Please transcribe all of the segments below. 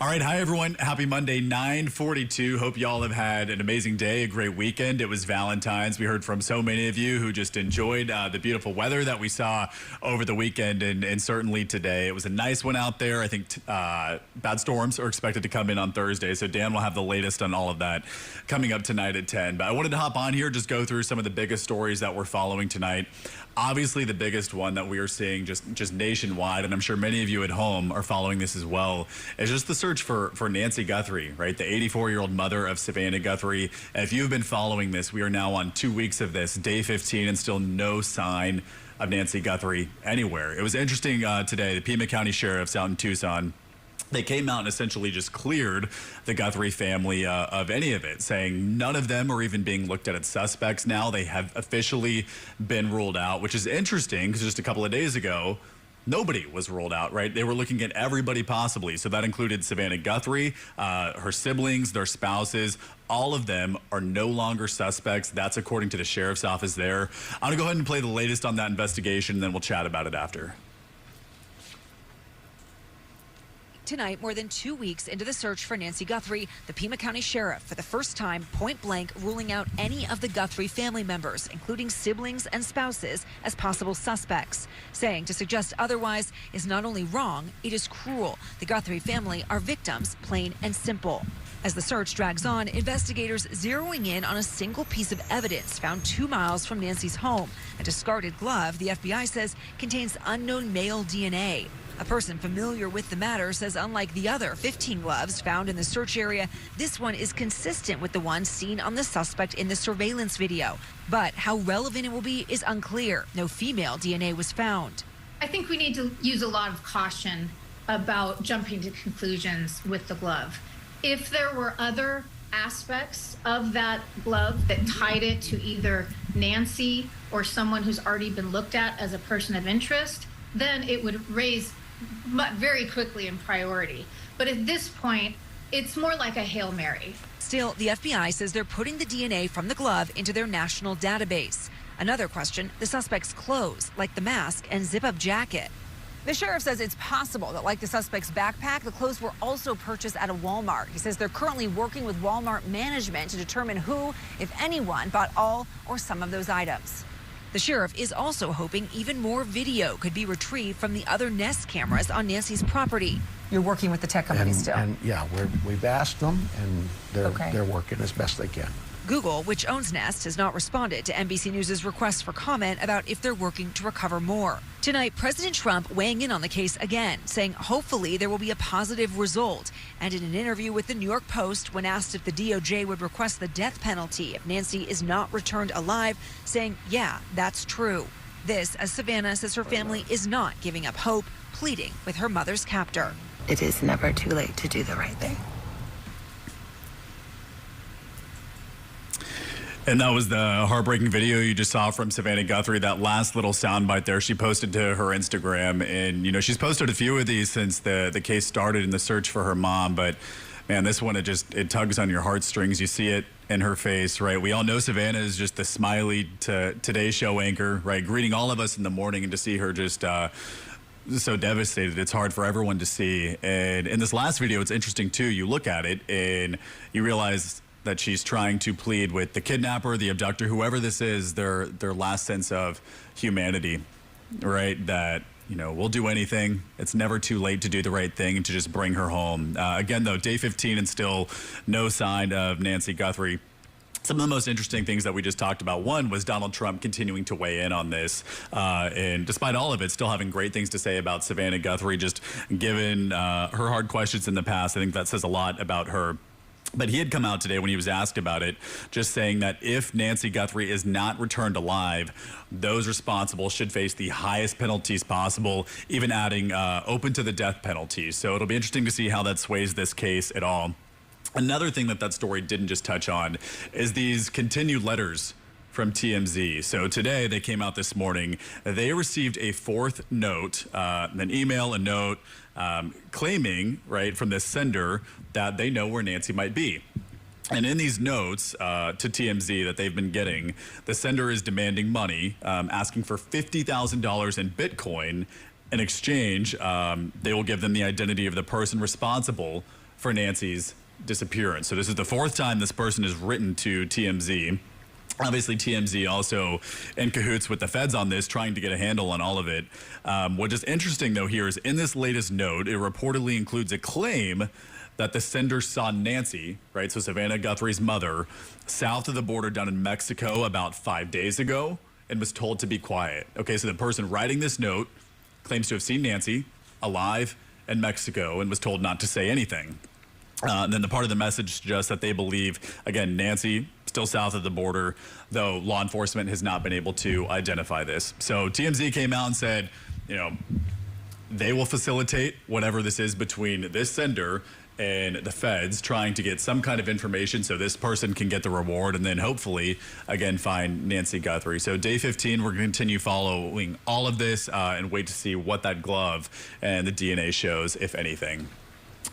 All right, hi everyone. Happy Monday, 9:42. Hope you all have had an amazing day, a great weekend. It was Valentine's. We heard from so many of you who just enjoyed the beautiful weather that we saw over the weekend and certainly today. It was a nice one out there. I think bad storms are expected to come in on Thursday, so Dan will have the latest on all of that coming up tonight at 10. But I wanted to hop on here, just go through some of the biggest stories that we're following tonight. Obviously, the biggest one that we are seeing just nationwide, and I'm sure many of you at home are following this as well, is just the search for Nancy Guthrie, right? The 84-year-old mother of Savannah Guthrie. And if you've been following this, we are now on 2 weeks of this, day 15, and still no sign of Nancy Guthrie anywhere. It was interesting today, the Pima County Sheriff's out in Tucson, they came out and essentially just cleared the Guthrie family of any of it, saying none of them are even being looked at as suspects now. They have officially been ruled out, which is interesting because just a couple of days ago, nobody was ruled out, right? They were looking at everybody possibly. So that included Savannah Guthrie, her siblings, their spouses. All of them are no longer suspects. That's according to the sheriff's office there. I'm going to go ahead and play the latest on that investigation, and then we'll chat about it after. Tonight, more than 2 weeks into the search for Nancy Guthrie, the Pima County Sheriff, for the first time, point blank ruling out any of the Guthrie family members, including siblings and spouses, as possible suspects, saying to suggest otherwise is not only wrong, it is cruel. The Guthrie family are victims, plain and simple. As the search drags on, investigators zeroing in on a single piece of evidence found 2 miles from Nancy's home. A discarded glove, the FBI says, contains unknown male DNA. A person familiar with the matter says unlike the other 15 gloves found in the search area, this one is consistent with the one seen on the suspect in the surveillance video. But how relevant it will be is unclear. No female DNA was found. I think we need to use a lot of caution about jumping to conclusions with the glove. If there were other aspects of that glove that tied it to either Nancy or someone who's already been looked at as a person of interest, then it would raise very quickly in priority. But at this point, it's more like a Hail Mary. Still, the FBI says they're putting the DNA from the glove into their national database. Another question, the suspect's clothes, like the mask and zip-up jacket. The sheriff says it's possible that, like the suspect's backpack, the clothes were also purchased at a Walmart. He says they're currently working with Walmart management to determine who, if anyone, bought all or some of those items. The sheriff is also hoping even more video could be retrieved from the other Nest cameras on Nancy's property. You're working with the tech company still? And yeah, we've asked them, and they're working as best they can. Google, which owns Nest, has not responded to NBC News' request for comment about if they're working to recover more. Tonight, President Trump weighing in on the case again, saying hopefully there will be a positive result. And in an interview with the New York Post, when asked if the DOJ would request the death penalty if Nancy is not returned alive, saying, yeah, that's true. This, as Savannah says her family is not giving up hope, pleading with her mother's captor. It is never too late to do the right thing. And that was the heartbreaking video you just saw from Savannah Guthrie, that last little soundbite there she posted to her Instagram. And, you know, she's posted a few of these since the case started in the search for her mom. But, man, this one, it tugs on your heartstrings. You see it in her face, right? We all know Savannah is just the smiley Today Show anchor, right? Greeting all of us in the morning, and to see her just so devastated, it's hard for everyone to see. And in this last video, it's interesting, too. You look at it and you realize that she's trying to plead with the kidnapper, the abductor, whoever this is, their last sense of humanity, right? That, you know, we'll do anything. It's never too late to do the right thing and to just bring her home. Again, though, day 15 and still no sign of Nancy Guthrie. Some of the most interesting things that we just talked about, one was Donald Trump continuing to weigh in on this. And despite all of it, still having great things to say about Savannah Guthrie, just given her hard questions in the past. I think that says a lot about her. But he had come out today when he was asked about it, just saying that if Nancy Guthrie is not returned alive, those responsible should face the highest penalties possible, even adding open to the death penalty. So it'll be interesting to see how that sways this case at all. Another thing that story didn't just touch on is these continued letters from TMZ. So today they came out this morning. They received a fourth note, an email, a note, claiming, right, from this sender that they know where Nancy might be. And in these notes to TMZ that they've been getting, the sender is demanding money, asking for $50,000 in Bitcoin. In exchange, they will give them the identity of the person responsible for Nancy's disappearance. So this is the fourth time this person has written to TMZ. Obviously, TMZ also in cahoots with the feds on this, trying to get a handle on all of it. What is interesting, though, here is in this latest note, it reportedly includes a claim that the sender saw Nancy, right, so Savannah Guthrie's mother, south of the border down in Mexico about 5 days ago and was told to be quiet. Okay, so the person writing this note claims to have seen Nancy alive in Mexico and was told not to say anything. And then the part of the message suggests that they believe, again, Nancy still south of the border, though law enforcement has not been able to identify this. So TMZ came out and said, you know, they will facilitate whatever this is between this sender and the feds, trying to get some kind of information so this person can get the reward and then hopefully, again, find Nancy Guthrie. So day 15, we're going to continue following all of this and wait to see what that glove and the DNA shows, if anything.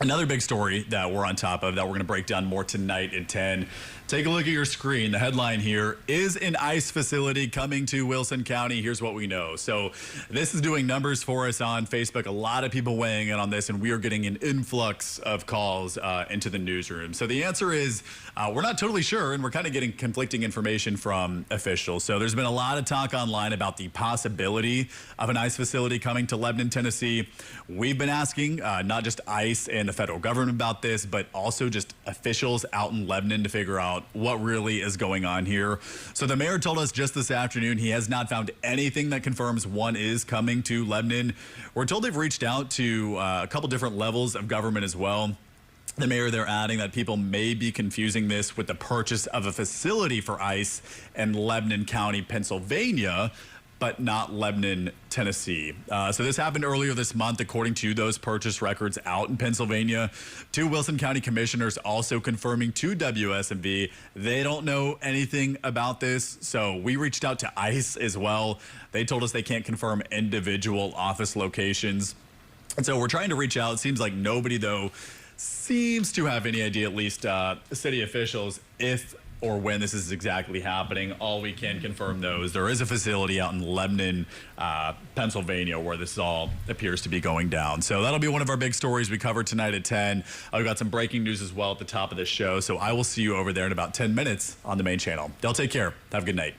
Another big story that we're on top of that we're going to break down more tonight at 10. Take a look at your screen. The headline here is an ICE facility coming to Wilson County. Here's what we know. So this is doing numbers for us on Facebook. A lot of people weighing in on this, and we are getting an influx of calls into the newsroom. So the answer is we're not totally sure, and we're kind of getting conflicting information from officials. So there's been a lot of talk online about the possibility of an ICE facility coming to Lebanon, Tennessee. We've been asking not just ICE and the federal government about this, but also just officials out in Lebanon to figure out what really is going on here. So the mayor told us just this afternoon he has not found anything that confirms one is coming to Lebanon. We're told they've reached out to a couple different levels of government as well. The mayor, they're adding that people may be confusing this with the purchase of a facility for ICE in Lebanon County, Pennsylvania, but not Lebanon, Tennessee. So this happened earlier this month, according to those purchase records out in Pennsylvania. Two Wilson County commissioners also confirming to WSMV they don't know anything about this. So we reached out to ICE as well. They told us they can't confirm individual office locations. And so we're trying to reach out. It seems like nobody, though, seems to have any idea, at least city officials, if or when this is exactly happening. All we can confirm, though, is there is a facility out in Lebanon, Pennsylvania, where this all appears to be going down. So that'll be one of our big stories we cover tonight at 10. I've got some breaking news as well at the top of the show. So I will see you over there in about 10 minutes on the main channel. Y'all take care. Have a good night.